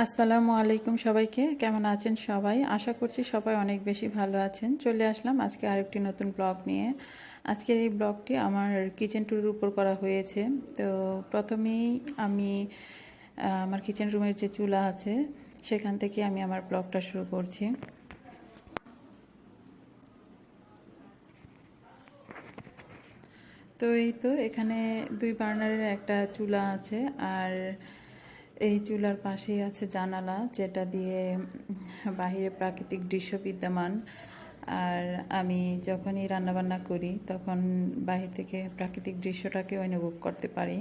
আসসালামু আলাইকুম সবাইকে। কেমন আছেন সবাই? আশা করছি সবাই অনেক বেশি ভালো আছেন। চলে আসলাম আজকে আরেকটি নতুন ব্লগ নিয়ে। আজকের এই ব্লগটি আমার কিচেন ট্যুরের উপর করা হয়েছে। তো প্রথমেই আমি আমার কিচেন রুমের যে চুলা আছে সেখান থেকে আমি আমার ব্লগটা শুরু করছি। তো এই তো এখানে 2 বার্নারের একটা চুলা আছে, আর এই চুলার পাশেই আছে জানালা, যেটা দিয়ে বাহিরে প্রাকৃতিক দৃশ্য বিদ্যমান। আর আমি যখনই রান্নাবান্না করি তখন বাহির থেকে প্রাকৃতিক দৃশ্যটাকে অনুভব করতে পারি।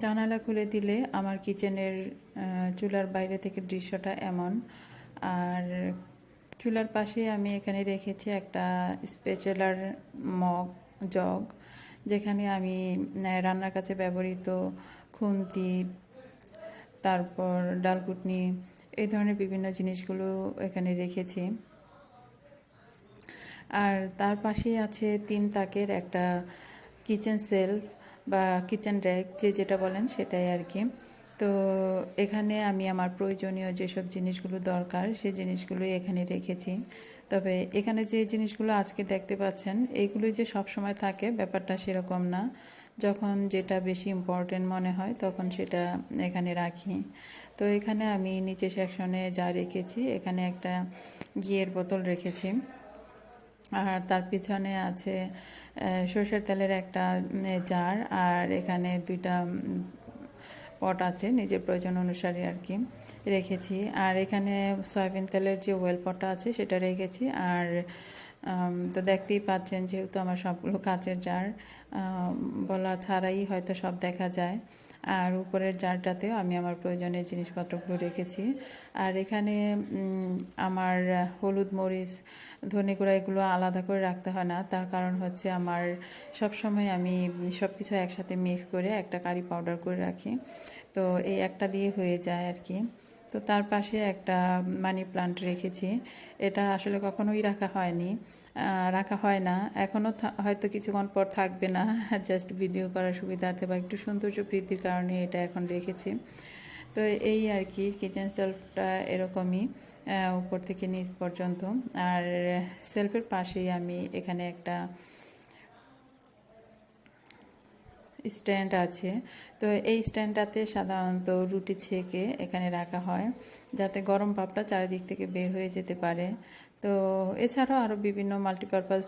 জানালা খুলে দিলে আমার কিচেনের চুলার বাইরে থেকে দৃশ্যটা এমন। আর চুলার পাশে আমি এখানে রেখেছি একটা স্পেচুলার মগ জগ, যেখানে আমি রান্নার কাছে ব্যবহৃত খুন্তি, তারপর ডালকুটনি, এই ধরনের বিভিন্ন জিনিসগুলো এখানে রেখেছি। আর তার পাশেই আছে 3 তাকের একটা কিচেন সেলফ বা কিচেন র্যাক, যে যেটা বলেন সেটাই আর কি। তো এখানে আমি আমার প্রয়োজনীয় যেসব জিনিসগুলো দরকার সেই জিনিসগুলোই এখানে রেখেছি। তবে এখানে যে জিনিসগুলো আজকে দেখতে পাচ্ছেন এইগুলোই যে সব সময় থাকে ব্যাপারটা সেরকম না। যখন যেটা বেশি ইম্পর্টেন্ট মনে হয় তখন সেটা এখানে রাখি। তো এখানে আমি নিচে সেকশনে যা রেখেছি, এখানে একটা ঘিয়ের বোতল রেখেছি, আর তার পিছনে আছে সরষের তেলের একটা জার, আর এখানে 2টা পট আছে নিজের প্রয়োজন অনুসারে আর কি রেখেছি। আর এখানে সয়াবিন তেলের যে ওয়েল পটটা আছে সেটা রেখেছি। আর তো দেখতেই পাচ্ছেন, যেহেতু আমার সবগুলো কাচের জার, বলা ছাড়াই হয়তো সব দেখা যায়। আর উপরের জারটাতেও আমি আমার প্রয়োজনীয় জিনিসপত্রগুলো রেখেছি। আর এখানে আমার হলুদ, মরিচ, ধনে গুঁড়া এগুলো আলাদা করে রাখতে হয় না। তার কারণ হচ্ছে আমার সবসময় আমি সব কিছু একসাথে মিক্স করে একটা কারি পাউডার করে রাখি, তো এই একটা দিয়ে হয়ে যায় আর কি। তো তার পাশে একটা মানি প্লান্ট রেখেছি। এটা আসলে কখনোই রাখা হয় না, এখনও হয়তো কিছুক্ষণ পর থাকবে না, জাস্ট ভিডিও করার সুবিধার্থে বা একটু সৌন্দর্য বৃদ্ধির কারণে এটা এখন রেখেছি। তো এই আর কি, কিচেন সেলফটা এরকমই উপর থেকে নিচ পর্যন্ত। আর সেলফের পাশেই আমি এখানে একটা স্ট্যান্ড আছে। তো এই স্ট্যান্ডটাতে সাধারণত রুটি ছেঁকে এখানে রাখা হয়, যাতে গরম ভাপটা চারিদিক থেকে বের হয়ে যেতে পারে। তো এছাড়াও আরও বিভিন্ন মাল্টিপারপাস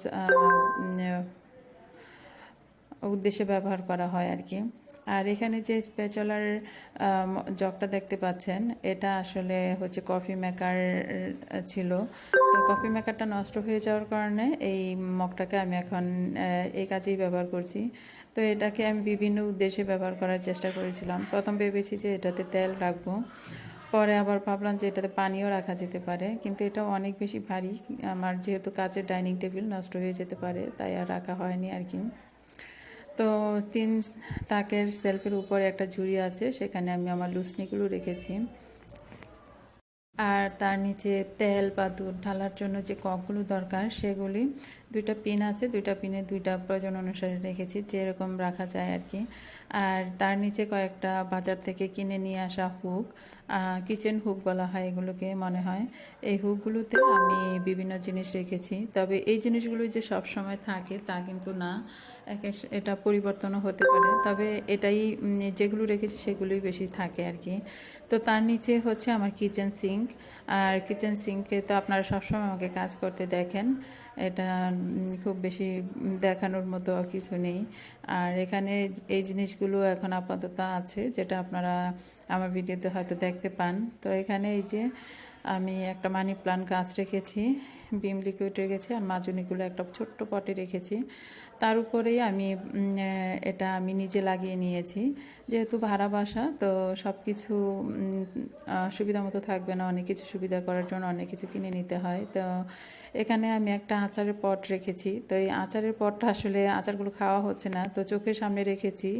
উদ্দেশ্যে ব্যবহার করা হয় আর কি। আর এখানে যে স্প্যাচুলার জগটা দেখতে পাচ্ছেন, এটা আসলে হচ্ছে কফি মেকার ছিল। তো কফি মেকারটা নষ্ট হয়ে যাওয়ার কারণে এই মগটাকে আমি এখন এই কাজেই ব্যবহার করছি। তো এটাকে আমি বিভিন্ন উদ্দেশ্যে ব্যবহার করার চেষ্টা করেছিলাম। প্রথম ভেবেছি যে এটাতে তেল রাখবো, পরে আবার ভাবলাম যে এটাতে পানিও রাখা যেতে পারে, কিন্তু এটা অনেক বেশি ভারী, আমার যেহেতু কাচের ডাইনিং টেবিল নষ্ট হয়ে যেতে পারে, তাই আর রাখা হয়নি আর কি। তো 3 তাকের সেলফের উপরে একটা ঝুড়ি আছে, সেখানে আমি আমার লুসনিগুলো রেখেছি। আর তার নিচে তেল বা দুধ ঢালার জন্য যে ককগুলো দরকার সেগুলি 2টা পিন আছে, 2টা পিনে 2টা প্রয়োজন অনুসারে রেখেছি, যেরকম রাখা যায় আর কি। আর তার নিচে কয়েকটা বাজার থেকে কিনে নিয়ে আসা হুক, কিচেন হুক বলা হয় এগুলোকে মনে হয়। এই হুকগুলোতে আমি বিভিন্ন জিনিস রেখেছি, তবে এই জিনিসগুলো যে সব সময় থাকে তা কিন্তু না, এটা পরিবর্তনও হতে পারে, তবে এটাই যেগুলো রেখেছি সেগুলোই বেশি থাকে আর কি। তো তার নিচে হচ্ছে আমার কিচেন সিঙ্ক। আর কিচেন সিঙ্কে তো আপনারা সবসময় আমাকে কাজ করতে দেখেন, এটা খুব বেশি দেখানোর মতো কিছু নেই। আর এখানে এই জিনিসগুলো এখন আপাতত আছে, যেটা আপনারা আমার ভিডিওতে হয়তো দেখতে পান। তো এখানে এই যে আমি একটা মানি প্লান্ট গাছ রেখেছি, বিম লিকুইড রেখেছি, আর মাজুনিগুলো একটা ছোট্ট পটে রেখেছি। তার উপরেই আমি এটা আমি নিজে লাগিয়ে নিয়েছি, যেহেতু ভাড়া বাসা, তো সব কিছু সুবিধা মতো থাকবে না, অনেক কিছু সুবিধা করার জন্য অনেক কিছু কিনে নিতে হয়। তো এখানে আমি একটা আচারের পট রেখেছি। তো এই আচারের পটটা আসলে আচারগুলো খাওয়া হচ্ছে না, তো চোখের সামনে রেখেছি,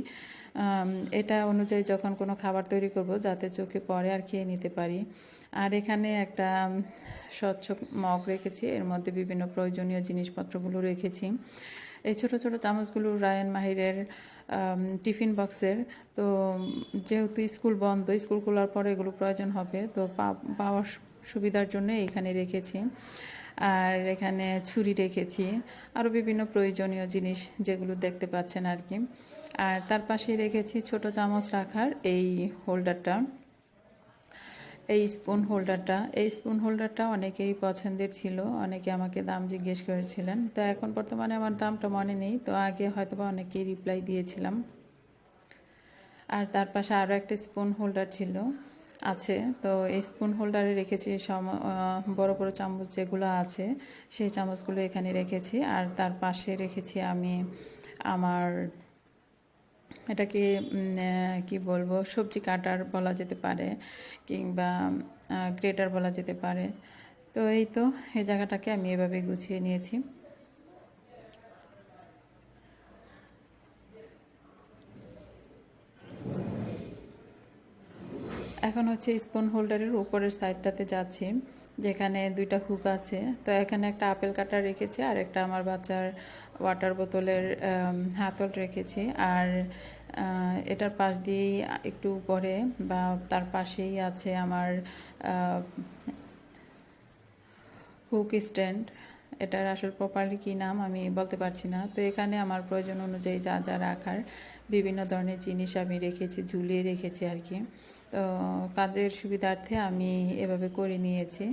এটা অনুযায়ী যখন কোনো খাবার তৈরি করব যাতে চোখে পড়ে আর খেয়ে নিতে পারি। আর এখানে একটা স্বচ্ছ মগ রেখেছি, এর মধ্যে বিভিন্ন প্রয়োজনীয় জিনিসপত্রগুলো রেখেছি। এই ছোট ছোট চামচগুলো রায়ান মাহিরের টিফিন বক্সের। তো যেহেতু স্কুল বন্ধ, স্কুল খোলার পরে এগুলো প্রয়োজন হবে, তো পাওয়ার সুবিধার জন্য এখানে রেখেছি। আর এখানে ছুরি রেখেছি, আরও বিভিন্ন প্রয়োজনীয় জিনিস যেগুলো দেখতে পাচ্ছেন আর কি। আর তার পাশে রেখেছি ছোট চামচ রাখার এই হোল্ডারটা, এই স্পুন হোল্ডারটা অনেকেরই পছন্দের ছিল, অনেকে আমাকে দাম জিজ্ঞেস করেছিলেন। তো এখন বর্তমানে আমার দামটা মনে নেই, তো আগে হয়তো বা অনেকেই রিপ্লাই দিয়েছিলাম। আর তার পাশে আরও একটা স্পুন হোল্ডার ছিল আছে, তো এই স্পুন হোল্ডারে রেখেছি বড় বড় চামচ যেগুলো আছে সেই চামচগুলো এখানে রেখেছি। আর তার পাশে রেখেছি আমি আমার এটাকে কি বলবো, সবজি কাটার বলা যেতে পারে, কিংবা গ্রেটার বলা যেতে পারে। তো এই তো এই জায়গাটাকে আমি এভাবে গুছিয়ে নিয়েছি। এখন হচ্ছে স্পুন হোল্ডারের উপরের সাইডটাতে যাচ্ছি, যেখানে দুইটা হুক আছে। তো এখানে একটা আপেল কাটার রেখেছি, আর একটা আমার বাচ্চার ওয়াটার বোতলের হাতল রেখেছি। আর এটার পাশ দিয়েই একটু উপরে বা তার পাশেই আছে আমার হুক স্ট্যান্ড। এটার আসল প্রপারলি কী নাম আমি বলতে পারছি না। তো এখানে আমার প্রয়োজন অনুযায়ী যা যা রাখার বিভিন্ন ধরনের জিনিস আমি রেখেছি, ঝুলিয়ে রেখেছি আর কি। তো কাজের সুবিধার্থে আমি এভাবে করে নিয়েছি।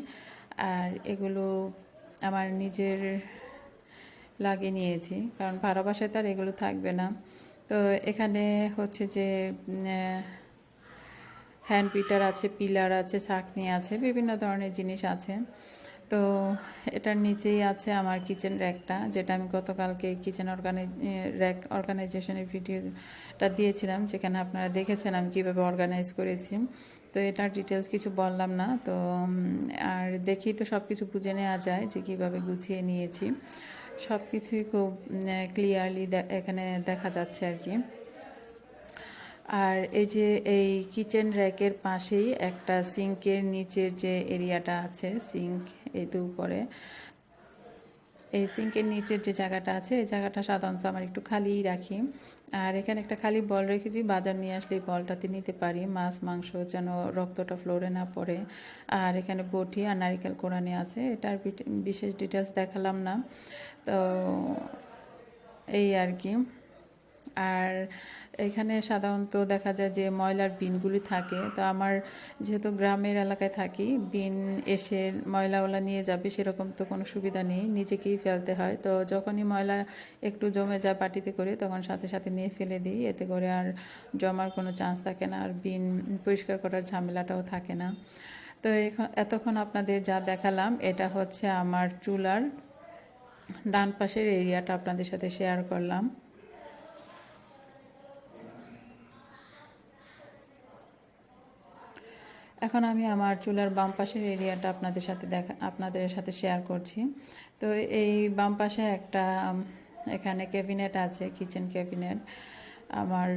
আর এগুলো আমার নিজের লাগিয়ে নিয়েছি, কারণ ভাড়া বাসায় তার এগুলো থাকবে না। তো এখানে হচ্ছে যে হ্যান্ড পিটার আছে, পিলার আছে, ছাঁকনি আছে, বিভিন্ন ধরনের জিনিস আছে। তো এটার নিচেই আছে আমার কিচেন র্যাকটা, যেটা আমি গতকালকে কিচেন র্যাক অর্গানাইজেশনের ভিডিওটা দিয়েছিলাম, যেখানে আপনারা দেখেছেন আমি কীভাবে অর্গানাইজ করেছি। তো এটার ডিটেলস কিছু বললাম না, তো আর দেখি তো সব কিছু বুঝে নেওয়া যায় যে কীভাবে গুছিয়ে নিয়েছি। সব কিছুই খুব ক্লিয়ারলি এখানে দেখা যাচ্ছে আর কি। আর এই যে এই কিচেন র্যাকের পাশেই একটা সিঙ্কের নিচের যে এরিয়াটা আছে, সিঙ্ক এই তো উপরে, এই সিঙ্কের নিচের যে জায়গাটা আছে এই জায়গাটা সাধারণত আমার একটু খালিই রাখি। আর এখানে একটা খালি বল রেখেছি, বাজার নিয়ে আসলে এই বলটাতে নিতে পারি, মাছ মাংস যেন রক্তটা ফ্লোরে না পড়ে। আর এখানে বটি আর নারিকেল কোরানি আছে, এটার বিশেষ ডিটেলস দেখালাম না, তো এই আর কি। আর এখানে সাধারণত দেখা যায় যে ময়লার বিনগুলি থাকে, তো আমার যেহেতু গ্রামের এলাকায় থাকি, বিন এসে ময়লাওয়ালা নিয়ে যাবে সেরকম তো কোনো সুবিধা নেই, নিজেকেই ফেলতে হয়। তো যখনই ময়লা একটু জমে যায় বাটিতে করে, তখন সাথে সাথে নিয়ে ফেলে দিই, এতে করে আর জমার কোনো চান্স থাকে না, আর বিন পরিষ্কার করার ঝামেলাটাও থাকে না। তো এতক্ষণ আপনাদের যা দেখালাম এটা হচ্ছে আমার চুলার ডান পাশের এরিয়াটা আপনাদের সাথে শেয়ার করলাম। এখন আমি আমার চুলার বাম পাশের এরিয়াটা আপনাদের সাথে শেয়ার করছি। তো এই বাম পাশে একটা এখানে ক্যাবিনেট আছে, কিচেন ক্যাবিনেট আমার।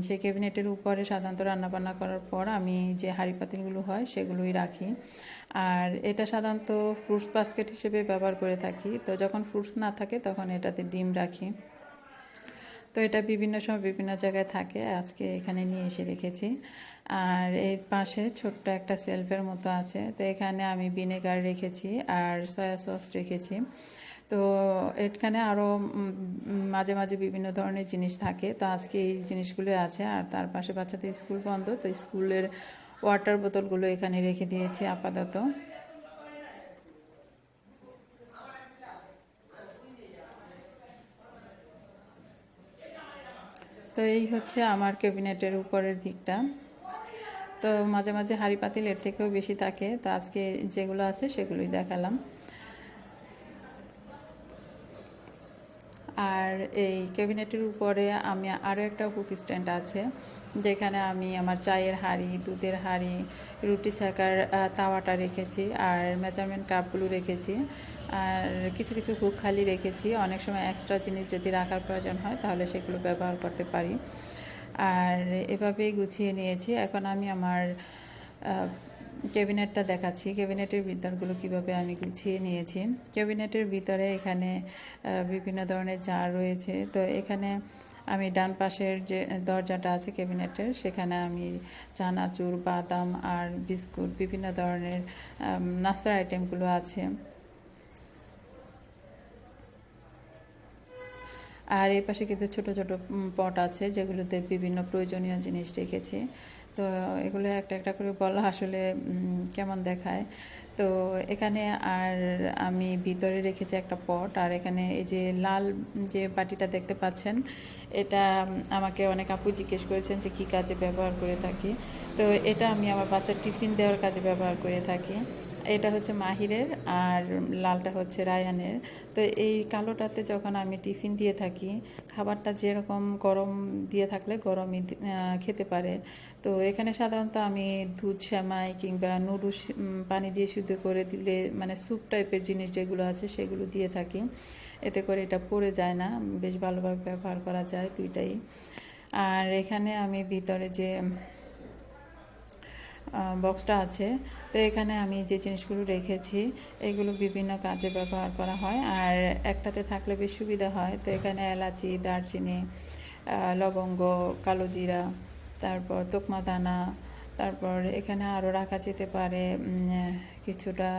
সেই ক্যাবিনেটের উপরে সাধারণত রান্নাবান্না করার পর আমি যে হাঁড়ি পাতিলগুলো হয় সেগুলোই রাখি। আর এটা সাধারণত ফ্রুটস বাস্কেট হিসেবে ব্যবহার করে থাকি। তো যখন ফ্রুটস না থাকে তখন এটাতে ডিম রাখি। তো এটা বিভিন্ন সময় বিভিন্ন জায়গায় থাকে, আজকে এখানে নিয়ে এসে রেখেছি। আর এর পাশে ছোট্ট একটা সেলফের মতো আছে, তো এখানে আমি ভিনেগার রেখেছি আর সয়া সস রেখেছি। তো এখানে আরও মাঝে মাঝে বিভিন্ন ধরনের জিনিস থাকে, তো আজকে এই জিনিসগুলো আছে। আর তার পাশে বাচ্চাদের স্কুল বন্ধ, তো স্কুলের ওয়াটার বোতলগুলো এখানে রেখে দিয়েছি আপাতত। তো এই হচ্ছে আমার ক্যাবিনেটের উপরের দিকটা। তো মাঝে মাঝে হাঁড়ি পাতিল এর থেকেও বেশি থাকে, তো আজকে যেগুলো আছে সেগুলোই দেখালাম। আর এই ক্যাবিনেটের উপরে আমি আরও একটা হুক স্ট্যান্ড আছে, যেখানে আমি আমার চায়ের হাঁড়ি, দুধের হাঁড়ি, রুটি ছাকার তাওয়াটা রেখেছি, আর মেজারমেন্ট কাপগুলো রেখেছি। আর কিছু কিছু হুক খালি রেখেছি, অনেক সময় এক্সট্রা জিনিস যদি রাখার প্রয়োজন হয় তাহলে সেগুলো ব্যবহার করতে পারি। আর এভাবেই গুছিয়ে নিয়েছি। এখন আমি আমার ক্যাবিনেটটা দেখাচ্ছি, ক্যাবিনেটের ভিতরগুলো কিভাবে আমি গুছিয়ে নিয়েছি। ক্যাবিনেটের ভিতরে এখানে বিভিন্ন ধরনের জার রয়েছে। তো এখানে আমি ডান পাশের যে দরজাটা আছে ক্যাবিনেটের, সেখানে আমি চানাচুর, বাদাম আর বিস্কুট, বিভিন্ন ধরনের নাস্তার আইটেমগুলো আছে। আর এই পাশে কিন্তু ছোট ছোট পট আছে, যেগুলোতে বিভিন্ন প্রয়োজনীয় জিনিস রেখেছি। তো এগুলো একটা একটা করে বলা আসলে কেমন দেখায়। তো এখানে আর আমি ভিতরে রেখেছি একটা পট, আর এখানে এই যে লাল যে বাটিটা দেখতে পাচ্ছেন, এটা আমাকে অনেক আপু জিজ্ঞেস করেছেন যে কী কাজে ব্যবহার করে থাকি। তো এটা আমি আমার বাচ্চার টিফিন দেওয়ার কাজে ব্যবহার করে থাকি। এটা হচ্ছে মাহিরের, আর লালটা হচ্ছে রায়ানের। তো এই কালোটাতে যখন আমি টিফিন দিয়ে থাকি, খাবারটা যেরকম গরম দিয়ে থাকলে গরমই খেতে পারে। তো এখানে সাধারণত আমি দুধ সেমাই কিংবা নুডলস পানি দিয়ে সিদ্ধ করে দিলে, মানে স্যুপ টাইপের জিনিস যেগুলো আছে সেগুলো দিয়ে থাকি। এতে করে এটা পড়ে যায় না, বেশ ভালোভাবে ব্যবহার করা যায় দুইটাই। আর এখানে আমি ভিতরে যে বক্সটা আছে, তো এখানে আমি যে জিনিসগুলো রেখেছি এগুলো বিভিন্ন কাজে ব্যবহার করা হয়, আর একটাতে থাকলে বেশ সুবিধা হয়। তো এখানে এলাচি, দারচিনি, লবঙ্গ, কালো জিরা, তারপর তোকমা দানা, তারপর এখানে আরও রাখা যেতে পারে কিছুটা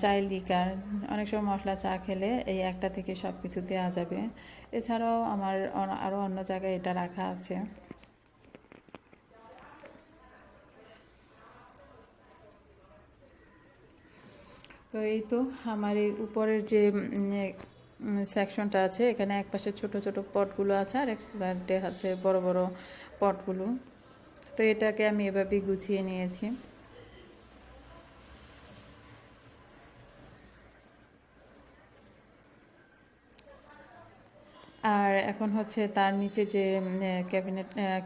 চায়ের লিকার। অনেক সময় মশলা চা খেলে এই একটা থেকে সব কিছু দেওয়া যাবে। এছাড়াও আমার আরও অন্য জায়গায় এটা রাখা আছে। তো এই তো আমার এই উপরের যে সেকশনটা আছে, এখানে এক পাশে ছোট ছোট পটগুলো আছে, আর এক সাইডে আছে বড় বড় পটগুলো। তো এটাকে আমি এভাবেই গুছিয়ে নিয়েছি। আর এখন হচ্ছে তার নিচে যে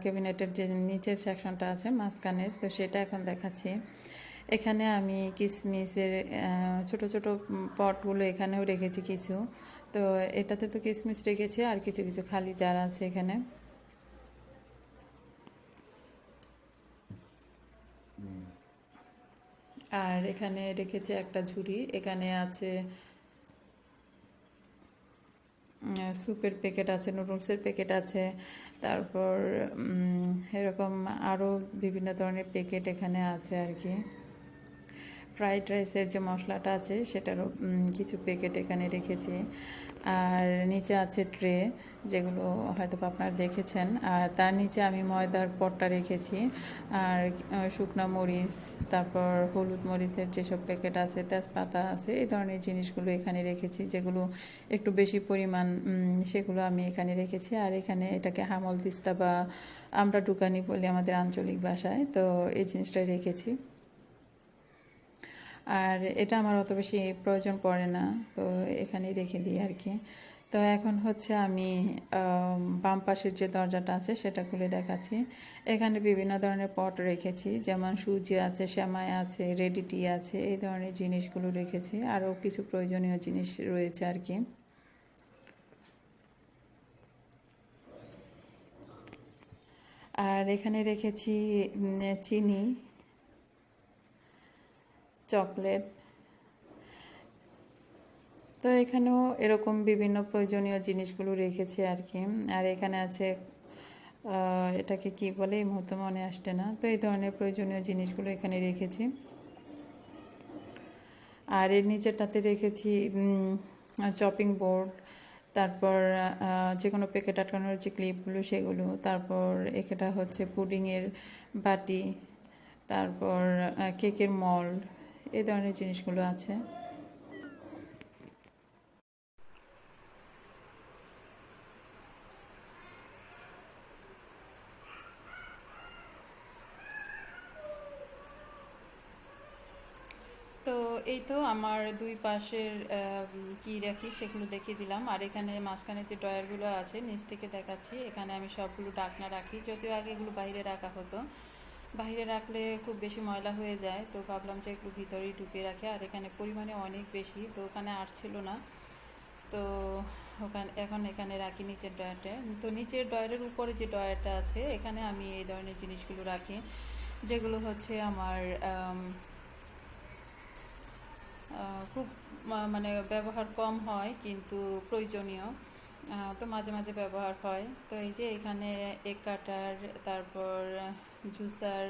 ক্যাবিনেটের যে নিচের সেকশনটা আছে মাঝখানের, তো সেটা এখন দেখাচ্ছি। এখানে আমি কিশমিশের ছোট ছোট পটগুলো এখানেও রেখেছি কিছু। তো এটাতে তো কিশমিশ রেখেছি, আর কিছু কিছু খালি জার আছে এখানে। আর এখানে রেখেছি একটা ঝুড়ি, এখানে আছে স্যুপের প্যাকেট আছে, নুডলসের প্যাকেট আছে, তারপর এরকম আরও বিভিন্ন ধরনের প্যাকেট এখানে আছে আর কি। ফ্রাইড রাইসের যে মশলাটা আছে সেটারও কিছু প্যাকেট এখানে রেখেছি। আর নিচে আছে ট্রে, যেগুলো হয়তো আপনারা দেখেছেন। আর তার নিচে আমি ময়দার পটটা রেখেছি, আর শুকনো মরিচ, তারপর হলুদ মরিচের যেসব প্যাকেট আছে, তেজপাতা আছে, এই ধরনের জিনিসগুলো এখানে রেখেছি, যেগুলো একটু বেশি পরিমাণ, সেগুলো আমি এখানে রেখেছি। আর এখানে এটাকে হামল দিস্তা বা আমরা দোকানি বলি আমাদের আঞ্চলিক ভাষায়, তো এই জিনিসটাই রেখেছি। আর এটা আমার অত বেশি প্রয়োজন পড়ে না, তো এখানেই রেখে দিই আর কি। তো এখন হচ্ছে আমি বাম পাশের যে দরজাটা আছে সেটা খুলে দেখাচ্ছি। এখানে বিভিন্ন ধরনের পট রেখেছি, যেমন সুজি আছে, সেমাই আছে, রেডি টি আছে, এই ধরনের জিনিসগুলো রেখেছি। আরও কিছু প্রয়োজনীয় জিনিস রয়েছে আর কি। আর এখানে রেখেছি চিনি, চকলেট। তো এখানেও এরকম বিভিন্ন প্রয়োজনীয় জিনিসগুলো রেখেছি আর কি। আর এখানে আছে এটাকে কি বলে এই মুহূর্তে মনে আসছে না। তো এই ধরনের প্রয়োজনীয় জিনিসগুলো এখানে রেখেছি। আর এর নিচেরটাতে রেখেছি চপিং বোর্ড, তারপর যে কোনো প্যাকেট আটকানোর যে ক্লিপগুলো সেগুলো, তারপর এটা হচ্ছে পুডিংয়ের বাটি, তারপর কেকের মল্ড, এই ধরনের জিনিসগুলো আছে। তো এই তো আমার দুই পাশের কি রাখি সেগুলো দেখিয়ে দিলাম। আর এখানে মাঝখানে যে ড্রয়ারগুলো আছে নিচ থেকে দেখাচ্ছি, এখানে আমি সবগুলো ঢাকনা রাখি। যদিও আগে এগুলো বাইরে রাখা হতো, বাইরে রাখলে খুব বেশি ময়লা হয়ে যায়, তো ভাবলাম যে একটু ভিতরেই ঢুকিয়ে রাখি। আর এখানে পরিমাণে অনেক বেশি, তো ওখানে আর ছিল না, তো ওখানে এখন এখানে রাখি নিচের ড্রয়ারটা। তো নিচের ড্রয়ারের উপরে যে ড্রয়ারটা আছে এখানে আমি এই ধরনের জিনিসগুলো রাখি, যেগুলো হচ্ছে আমার খুব মানে ব্যবহার কম হয় কিন্তু প্রয়োজনীয়, তো মাঝে মাঝে ব্যবহার হয়। তো এই যে এখানে এগ কাটার, তারপর জুসার,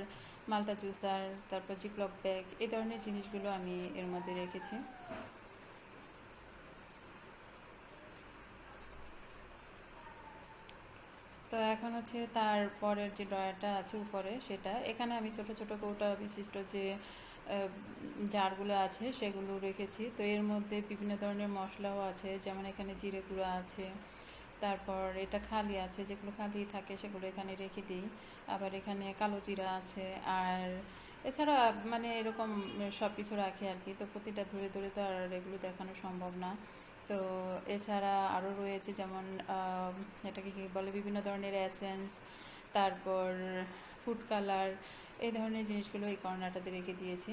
মাল্টা জুসার, তারপর জিপলক ব্যাগ, এই ধরনের জিনিসগুলো আমি এর মধ্যে রেখেছি। তো এখন হচ্ছে তারপরের যে ড্রয়ারটা আছে উপরে, সেটা এখানে আমি ছোট ছোট কৌটা বিশিষ্ট যে জারগুলো আছে সেগুলো রেখেছি। তো এর মধ্যে বিভিন্ন ধরনের মশলাও আছে, যেমন এখানে জিরে গুঁড়া আছে, তারপর এটা খালি আছে, যেগুলো খালি থাকে সেগুলো এখানে রেখে দিই। আবার এখানে কালো জিরা আছে, আর এছাড়া মানে এরকম সব কিছু রাখি আর কি। তো প্রতিটা ধরে ধরে তো আর এগুলো দেখানো সম্ভব না। তো এছাড়া আরও রয়েছে যেমন এটাকে কী বলে, বিভিন্ন ধরনের এসেন্স, তারপর ফুড কালার, এই ধরনের জিনিসগুলো এই কর্নারটাতে রেখে দিয়েছি।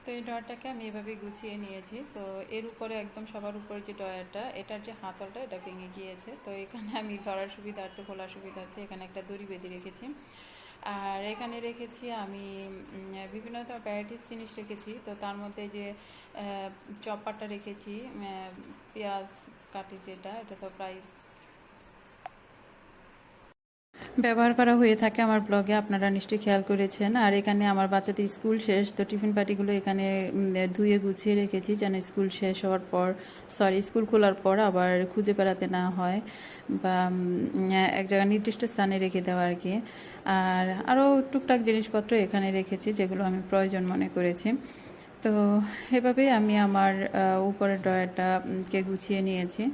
তো এই ড্রয়ারটাকে আমি এভাবে গুছিয়ে নিয়েছি। তো এর উপরে একদম সবার উপরে যে ড্রয়ারটা, এটার যে হাতলটা এটা ভেঙে গিয়েছে, তো এখানে আমি ধরার সুবিধার্থে, খোলার সুবিধার্থে এখানে একটা দড়ি বেঁধে রেখেছি। আর এখানে রেখেছি আমি বিভিন্ন ভ্যারাইটিস জিনিস রেখেছি। তো তার মধ্যে যে চপারটা রেখেছি, পেঁয়াজ কাটি যেটা, এটা তো প্রায় ব্যবহার করা হয়ে থাকে আমার ব্লগে, আপনারা নিশ্চয়ই খেয়াল করেছেন। আর এখানে আমার বাচ্চাদের স্কুল শেষ, তো টিফিন পার্টিগুলো এখানে ধুয়ে গুছিয়ে রেখেছি, যেন স্কুল শেষ হওয়ার পর, স্কুল খোলার পর আবার খুঁজে বেড়াতে না হয়, বা এক জায়গায় নির্দিষ্ট স্থানে রেখে দেওয়া আর কি। আর আরও টুকটাক জিনিসপত্র এখানে রেখেছি যেগুলো আমি প্রয়োজন মনে করেছি। তো এভাবেই আমি আমার উপরের ড্রয়ারটাকে গুছিয়ে নিয়েছি।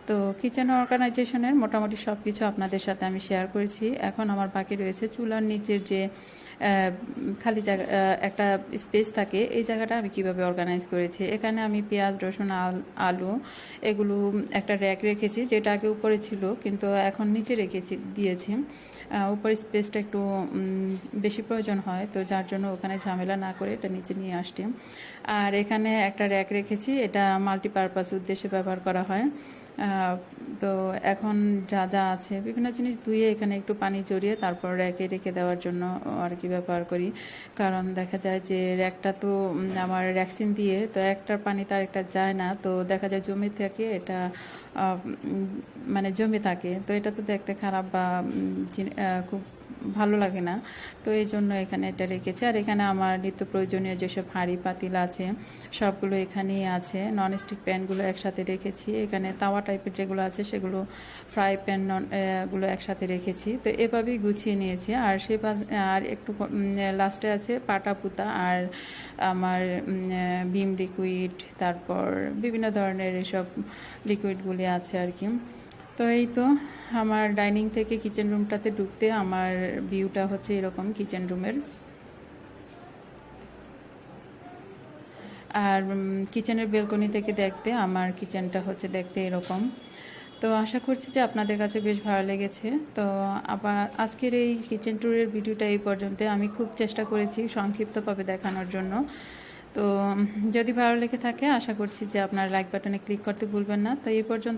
তো কিচেন অর্গানাইজেশনের মোটামুটি সব কিছু আপনাদের সাথে আমি শেয়ার করেছি। এখন আমার বাকি রয়েছে চুলার নিচের যে খালি জায়গা, একটা স্পেস থাকে, এই জায়গাটা আমি কিভাবে অর্গানাইজ করেছি। এখানে আমি পেঁয়াজ, রসুন, আলু এগুলো একটা র্যাক রেখেছি, যেটা আগে উপরে ছিল কিন্তু এখন নিচে দিয়েছি। উপরে স্পেসটা একটু বেশি প্রয়োজন হয়, তো যার জন্য ওখানে ঝামেলা না করে এটা নিচে নিয়ে আসছি। আর এখানে একটা র্যাক রেখেছি, এটা মাল্টিপারপাস উদ্দেশ্যে ব্যবহার করা হয়। তো এখন যা যা আছে বিভিন্ন জিনিস ধুয়ে এখানে একটু পানি জড়িয়ে তারপর র্যাকে রেখে দেওয়ার জন্য আর কি ব্যবহার করি। কারণ দেখা যায় যে র্যাকটা তো আমার র্যাকসিন দিয়ে, তো একটার পানি তার একটা যায় না, তো দেখা যায় জমে থাকে, এটা মানে জমে থাকে, তো এটা তো দেখতে খারাপ বা খুব ভালো লাগে না। তো এই জন্য এখানে এটা রেখেছি। আর এখানে আমার নিত্য প্রয়োজনীয় যেসব হাঁড়ি পাতিল আছে সবগুলো এখানেই আছে। ননস্টিক প্যানগুলো একসাথে রেখেছি, এখানে তাওয়া টাইপের যেগুলো আছে সেগুলো, ফ্রাই প্যান গুলো একসাথে রেখেছি। তো এভাবেই গুছিয়ে নিয়েছি। আর আর একটু লাস্টে আছে পাটা পুতা আর আমার ভিম লিকুইড, তারপর বিভিন্ন ধরনের এসব লিকুইডগুলি আছে আর কি। তো এই তো আমার ডাইনিং থেকে কিচেন রুমটাতে ঢুকতে আমার ভিউটা হচ্ছে এরকম কিচেন রুমের। আর কিচেনের বেলকনি থেকে দেখতে আমার কিচেনটা হচ্ছে দেখতে এরকম। তো আশা করছি যে আপনাদের কাছে বেশ ভালো লেগেছে। তো আবার আজকের এই কিচেন ট্যুরের ভিডিওটা এই পর্যন্ত। আমি খুব চেষ্টা করেছি সংক্ষিপ্তভাবে দেখানোর জন্য। তো যদি ভালো লেগে থাকে আশা করছি যে আপনার লাইক বাটনে ক্লিক করতে ভুলবেন না। তো এই পর্যন্ত।